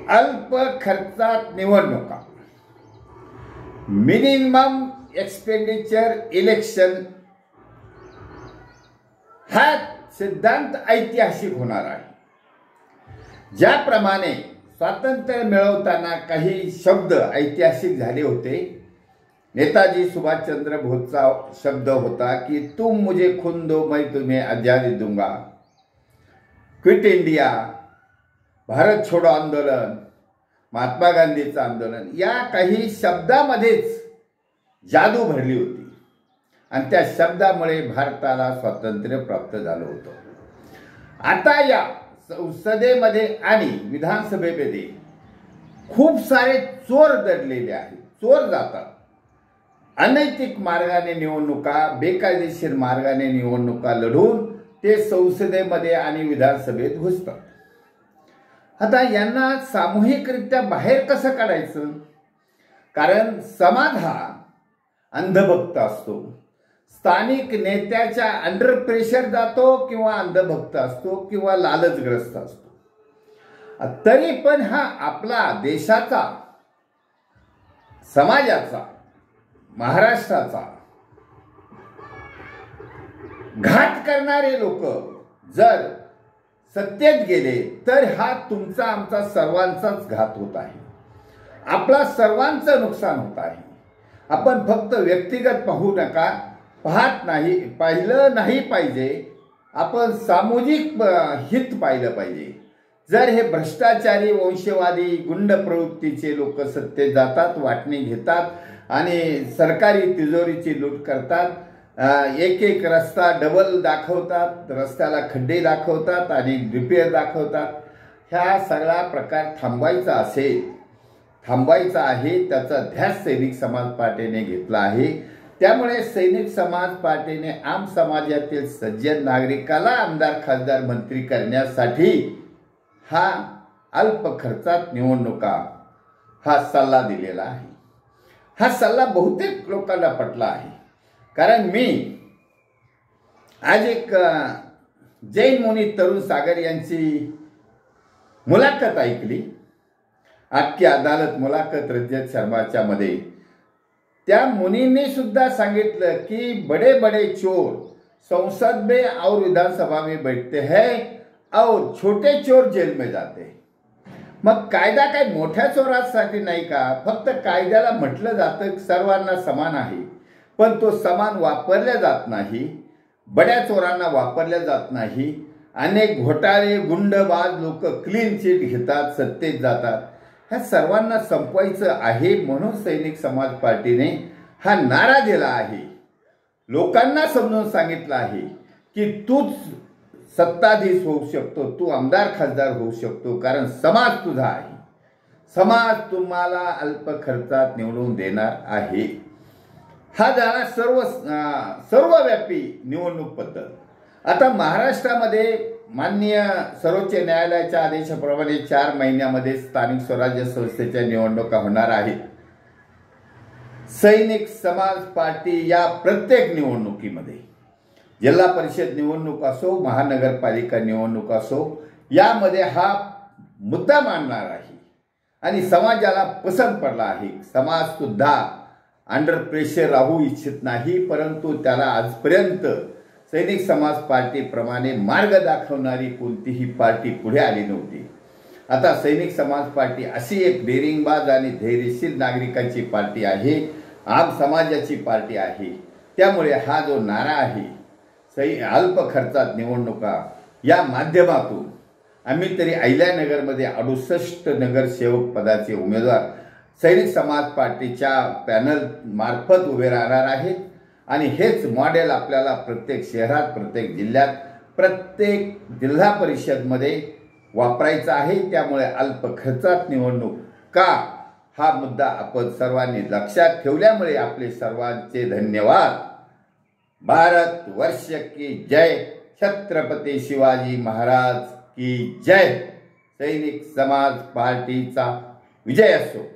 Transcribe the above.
अल्प खर्चात निवडणुका, मिनिमम एक्सपेंडिचर इलेक्शन हा सिद्धांत ऐतिहासिक होणार आहे। ज्याप्रमाणे स्वातंत्र्य मिळवताना काही शब्द ऐतिहासिक झाले होते, नेताजी सुभाषचंद्र बोसचा शब्द होता की तुम मुझे खून दो मैं तुम्हें आजादी दूंगा, क्विट इंडिया, भारत छोडो आंदोलन, महात्मा गांधीचं आंदोलन, या काही शब्दामध्येच जादू भरली होती आणि त्या शब्दामुळे भारताला स्वातंत्र्य प्राप्त झालं होतं। आता या संसदेमध्ये आणि विधानसभेमध्ये खूप सारे चोर दडलेले आहेत, चोर जातात, अनैतिक मार्गाने निवडणुका, बेकायदेशीर मार्गाने निवडणुका लढून ते संसदेमध्ये आणि विधानसभेत घुसतात। आता यांना सामूहिकरित्या बाहेर कसं काढायचं? कारण समाज हा अंधभक्त असतो, स्थानिक नेत्याच्या अंडर प्रेशर जातो किंवा अंधभक्त असतो किंवा लालचग्रस्त असतो। तरी पण हा आपला देशाचा, समाजाचा, महाराष्ट्राचा घात करणारे लोक जर सत्तेत गेले तर हा तुमचा आमचा सर्वांचाच घात होत आहे, आपला सर्वांचं नुकसान होत आहे। आपण फक्त व्यक्तिगत पाहू नका, पाहिलं नाही पाहिजे, आपण सामूहिक हित पाहिलं पाहिजे। जर हे भ्रष्टाचारी, वंशवादी, गुंड प्रवृत्तीचे लोक सत्तेत जातात, वाटणी घेतात आणि सरकारी तिजोरीची लूट करतात, एक एक रस्ता डबल दाखवतात, रस्त्याला खड्डे दाखवतात आणि रिपेअर दाखवतात, ह्या सगळा प्रकार थांबवायचा असेल, थांबवायचा आहे, त्याचा ध्यास सैनिक समाज पार्टीने घेतला आहे। त्यामुळे सैनिक समाज पार्टीने आम समाजातील सज्जन नागरिकाला आमदार, खासदार, मंत्री करण्यासाठी हा अल्प खर्चात निवडणुका हा सल्ला दिलेला आहे। हा सल्ला बहुतेक लोकांना पटला आहे, कारण मी आज एक जैन मुनी तरुण सागर यांची मुलाखत ऐकली, आपकी अदालत मुलाखत रजत शर्माच्या मध्ये। त्या मुनींनी सुद्धा सांगितलं की बड़े बड़े चोर संसद में और विधानसभा में बैठते हैं और छोटे चोर जेल में जाते हैं। मग कायदा काय मोठ्या चोरांसाठी नाही का? फक्त कायद्याला म्हटलं जातं सर्वांना समान आहे, पण तो समान वापरला जात नाही, बड्या चोरांना वापरला जात नाही। अनेक घोटाळे, गुंडबाज लोक क्लीन चिट घेतात, सत्तेत जातात, ह्या सर्वांना संपवायचं आहे। म्हणून सैनिक समाज पार्टीने हा नारा दिला आहे, लोकांना समजून सांगितलं आहे की तूच सत्ताधीश होऊ शकतो, तू आमदार, खासदार होऊ शकतो, कारण समाज तुझा आहे, समाज तुम्हाला अल्प खर्चात निवडून देणार आहे। हा झाला सर्वव्यापी निवडणूक पद्धत। आता महाराष्ट्रामध्ये माननीय सर्वोच्च न्यायालयाच्या आदेशाप्रमाणे 4 महिन्यामध्ये स्थानिक स्वराज्य संस्थेच्या निवडणुका होणार आहेत। सैनिक समाज पार्टी या प्रत्येक निवडणुकीमध्ये, जिल्हा परिषद निवडणूक असो, महानगरपालिका निवडणूक असो, यामध्ये हा मुद्दा मांडणार आहे आणि समाजाला पसंत पडला आहे। समाज सुद्धा अंडर प्रेशर राहू इच्छित नाही, परंतु त्याला आजपर्यंत सैनिक समाज पार्टीप्रमाणे मार्ग दाखवणारी कोणतीही पार्टी पुढे आली नव्हती। आता सैनिक समाज पार्टी अशी एक डेरिंगबाज आणि धैर्यशील नागरिकांची पार्टी आहे, आम समाजाची पार्टी आहे। त्यामुळे हा जो नारा आहे अल्प खर्चात निवडणुका, या माध्यमातून आम्ही तरी अहिल्यानगरमध्ये 68 नगरसेवक पदाचे उमेदवार सैनिक समाज पार्टीच्या पॅनल मार्फत उभे राहणार आहेत आणि हेच मॉडेल आपल्याला प्रत्येक शहरात, प्रत्येक जिल्ह्यात, प्रत्येक जिल्हा परिषदमध्ये वापरायचा आहे। त्यामुळे अल्प खर्चात निवडणूक का हा मुद्दा आपण सर्वांनी लक्षात ठेवल्यामुळे आपले सर्वांचे धन्यवाद। भारत वर्ष की जय, छत्रपती शिवाजी महाराज की जय, सैनिक समाज पार्टीचा विजय असो।